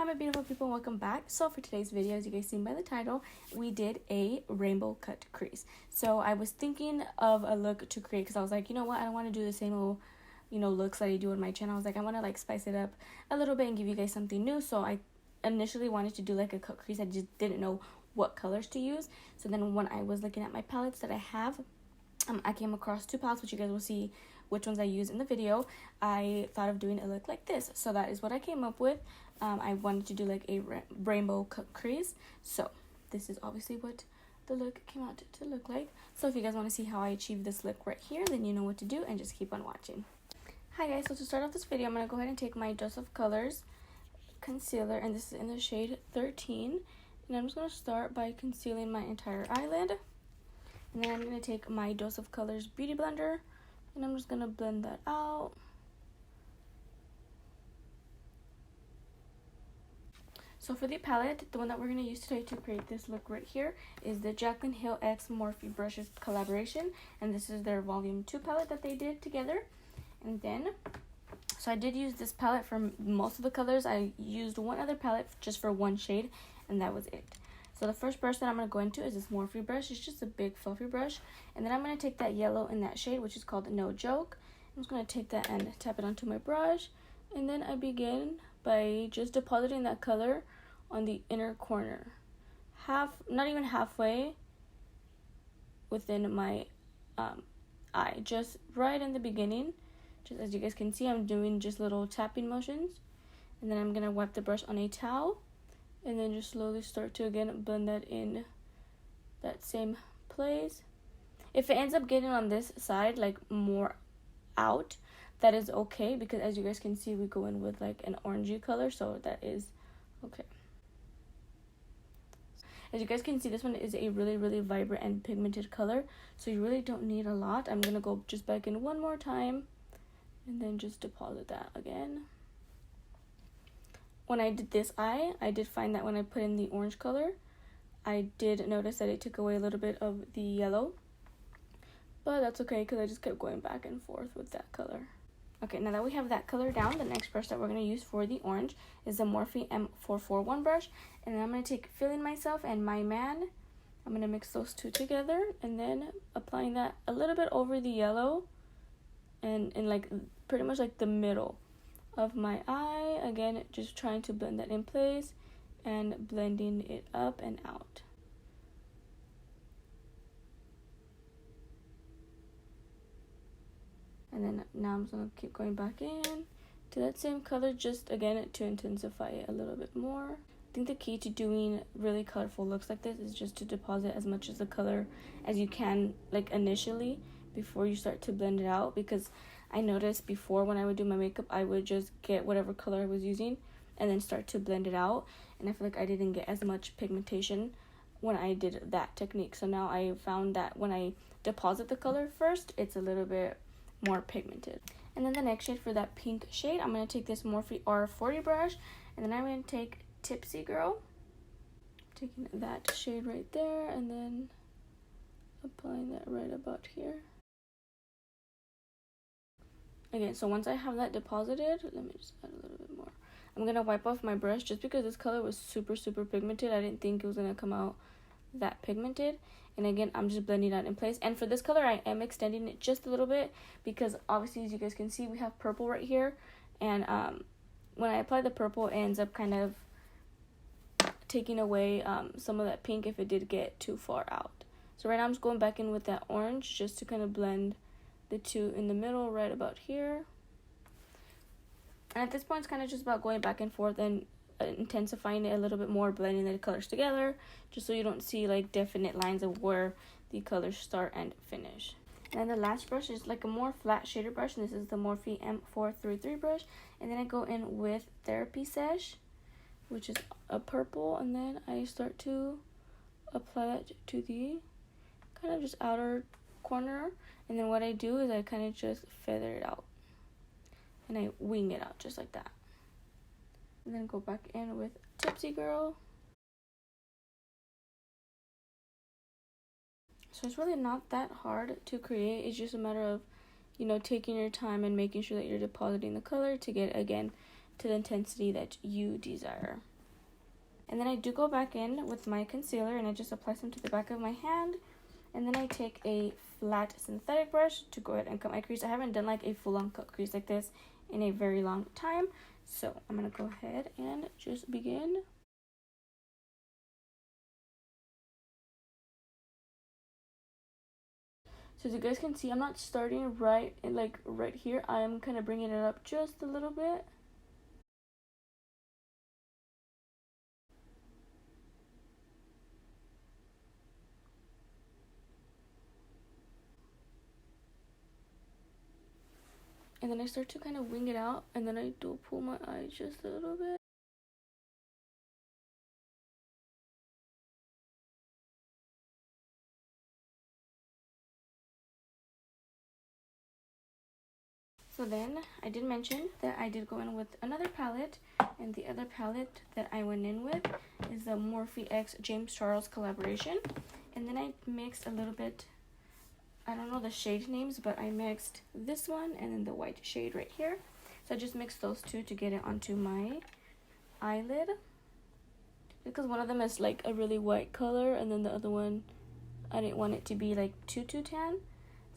my beautiful people, welcome back. So for today's video, as you guys seen by the title, we did a rainbow cut crease. So I was thinking of a look to create because I was like, you know what, I don't want to do the same old looks that I do on my channel. I was like, I want to like spice it up a little bit and give you guys something new. So I initially wanted to do like a cut crease. I just didn't know what colors to use. So then when I was looking at my palettes that I have, I came across two palettes, which you guys will see which ones I use in the video. I thought of doing a look like this, so that is what I came up with. I wanted to do like a rainbow cut crease, so this is obviously what the look came out to look like. So if you guys want to see how I achieve this look right here, then you know what to do and just keep on watching. Hi guys, so to start off this video, I'm going to go ahead and take my Dose of Colors concealer, and this is in the shade 13, and I'm just going to start by concealing my entire eyelid. And then I'm going to take my Dose of Colors Beauty Blender, and I'm just going to blend that out. So for the palette, the one that we're going to use today to create this look right here is the Jaclyn Hill X Morphe Brushes collaboration. And this is their Volume 2 palette that they did together. And then, so I did use this palette for most of the colors. I used one other palette just for one shade, and that was it. So the first brush that I'm going to go into is this Morphe brush. It's just a big fluffy brush. And then I'm going to take that yellow in that shade, which is called No Joke. I'm just going to take that and tap it onto my brush. And then I begin by just depositing that color on the inner corner. Not even halfway within my eye. Just right in the beginning. Just as you guys can see, I'm doing just little tapping motions. And then I'm going to wipe the brush on a towel. And then just slowly start to, again, blend that in that same place. If it ends up getting on this side, like more out, that is okay. Because as you guys can see, we go in with like an orangey color. So that is okay. As you guys can see, this one is a really, really vibrant and pigmented color. So you really don't need a lot. I'm going to go just back in one more time. And then just deposit that again. When I did this eye, I did find that when I put in the orange color, I did notice that it took away a little bit of the yellow. But that's okay because I just kept going back and forth with that color. Okay, now that we have that color down, the next brush that we're going to use for the orange is the Morphe M441 brush. And then I'm going to take Feeling Myself and My Man. I'm going to mix those two together and then applying that a little bit over the yellow and in like pretty much like the middle of my eye. Again, just trying to blend that in place and blending it up and out. And then now I'm just going to keep going back in to that same color, just again to intensify it a little bit more. I think the key to doing really colorful looks like this is just to deposit as much of the color as you can, like initially, before you start to blend it out. Because I noticed before when I would do my makeup, I would just get whatever color I was using and then start to blend it out. And I feel like I didn't get as much pigmentation when I did that technique. So now I found that when I deposit the color first, it's a little bit more pigmented. And then the next shade, for that pink shade, I'm going to take this Morphe R40 brush, and then I'm going to take Tipsy Girl, taking that shade right there and then applying that right about here. Again, so once I have that deposited, let me just add a little bit more. I'm going to wipe off my brush just because this color was super pigmented. I didn't think it was going to come out that pigmented. And again, I'm just blending that in place. And for this color, I am extending it just a little bit because obviously, as you guys can see, we have purple right here. And when I apply the purple, it ends up kind of taking away some of that pink if it did get too far out. So right now, I'm just going back in with that orange just to kind of blend the two in the middle right about here. And at this point, it's kind of just about going back and forth and intensifying it a little bit more, blending the colors together, just so you don't see like definite lines of where the colors start and finish. And then the last brush is like a more flat shader brush, and this is the Morphe M433 brush. And then I go in with Therapy Sesh, which is a purple, and then I start to apply that to the kind of just outer corner. And then what I do is I kind of just feather it out and I wing it out just like that. And then go back in with Tipsy Girl. So it's really not that hard to create. It's just a matter of, taking your time and making sure that you're depositing the color to get, again, to the intensity that you desire. And then I do go back in with my concealer and I just apply some to the back of my hand. And then I take a flat synthetic brush to go ahead and cut my crease. I haven't done like a full-on cut crease like this in a very long time. So I'm going to go ahead and just begin. So as you guys can see, I'm not starting right here. I am kind of bringing it up just a little bit. And then I start to kind of wing it out, and then I do pull my eyes just a little bit. So then I did mention that I did go in with another palette, and the other palette that I went in with is the Morphe X James Charles collaboration. And then I mixed a little bit, I don't know the shade names, but I mixed this one and then the white shade right here. So I just mixed those two to get it onto my eyelid, because one of them is like a really white color, and then the other one I didn't want it to be like too tan.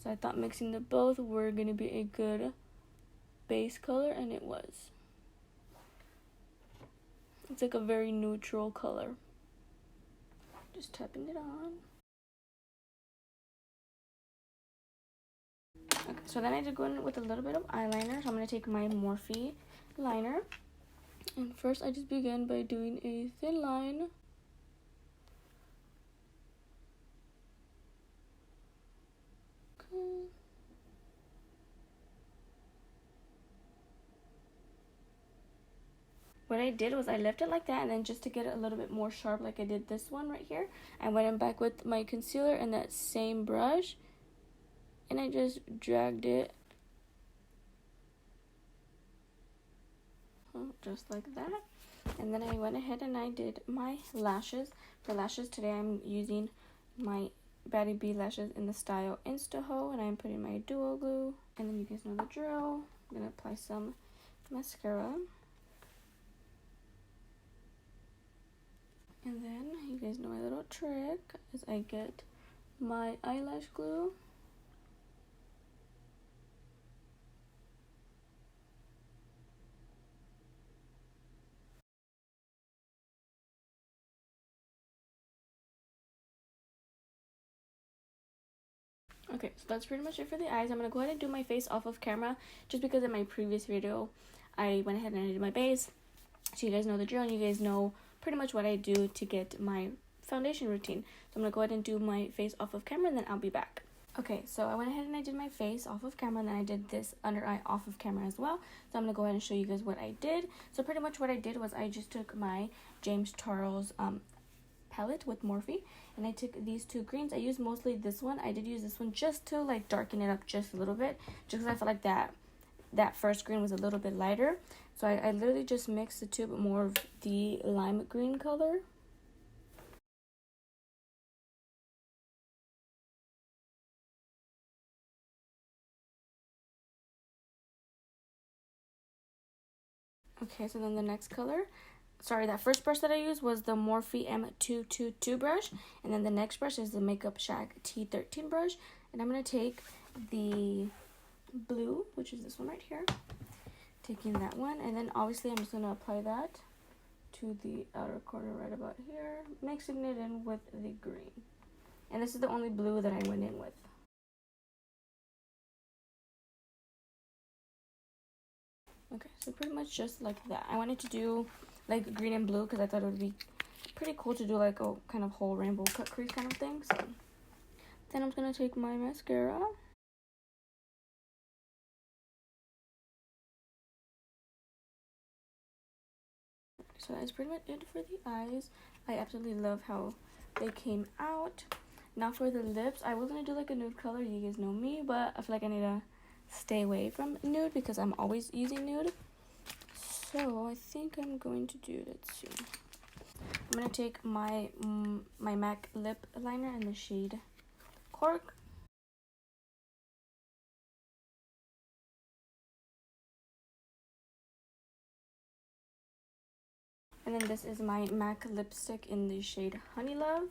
So I thought mixing the both were gonna be a good base color, and it was. It's like a very neutral color. Just tapping it on. Okay, so then I did go in with a little bit of eyeliner. So I'm going to take my Morphe liner. And first I just begin by doing a thin line. Okay. What I did was I left it like that, and then just to get it a little bit more sharp like I did this one right here, I went in back with my concealer and that same brush, and I just dragged it just like that. And then I went ahead and I did my lashes. For lashes today I'm using my Batty B lashes in the style Instaho, and I'm putting my duo glue. And then you guys know the drill. I'm going to apply some mascara. And then you guys know my little trick is I get my eyelash glue. Okay, so that's pretty much it for the eyes. I'm going to go ahead and do my face off of camera, just because in my previous video I went ahead and I did my base. So you guys know the drill, and you guys know pretty much what I do to get my foundation routine. So I'm going to go ahead and do my face off of camera, and then I'll be back. Okay, so I went ahead and I did my face off of camera, and then I did this under eye off of camera as well. So I'm going to go ahead and show you guys what I did. So pretty much what I did was I just took my James Charles palette with Morphe, and I took these two greens. I used mostly this one. I did use this one just to like darken it up just a little bit, just because I felt like that first green was a little bit lighter. So I literally just mixed the two, but more of the lime green color. Okay, so then the next color, sorry, that first brush that I used was the Morphe M222 brush, and then the next brush is the Makeup Shack T13 brush. And I'm going to take the blue, which is this one right here, taking that one, and then obviously I'm just going to apply that to the outer corner right about here, mixing it in with the green. And this is the only blue that I went in with. Okay, so pretty much just like that. I wanted to do like green and blue because I thought it would be pretty cool to do like a kind of whole rainbow cut crease kind of thing. So then I'm going to take my mascara. So that's pretty much it for the eyes. I absolutely love how they came out. Now for the lips, I was going to do like a nude color. You guys know me, but I feel like I need to stay away from nude because I'm always using nude. So I think I'm going to do, let's see. I'm going to take my MAC lip liner in the shade Cork. And then this is my MAC lipstick in the shade Honey Love.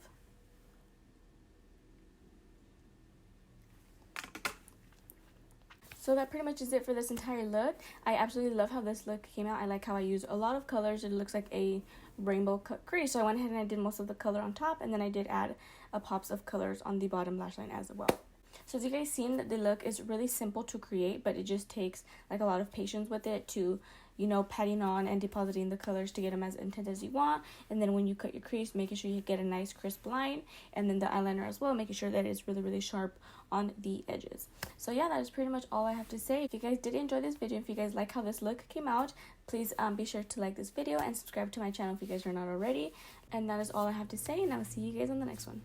So that pretty much is it for this entire look. I absolutely love how this look came out. I like how I used a lot of colors. It looks like a rainbow cut crease. So I went ahead and I did most of the color on top, and then I did add a pops of colors on the bottom lash line as well. So as you guys seen, that the look is really simple to create, but it just takes like a lot of patience with it to, you know, patting on and depositing the colors to get them as intense as you want. And then when you cut your crease, making sure you get a nice crisp line, and then the eyeliner as well, making sure that it's really, really sharp on the edges. So yeah, that is pretty much all I have to say. If you guys did enjoy this video, if you guys like how this look came out, please be sure to like this video and subscribe to my channel if you guys are not already. And that is all I have to say, and I will see you guys on the next one.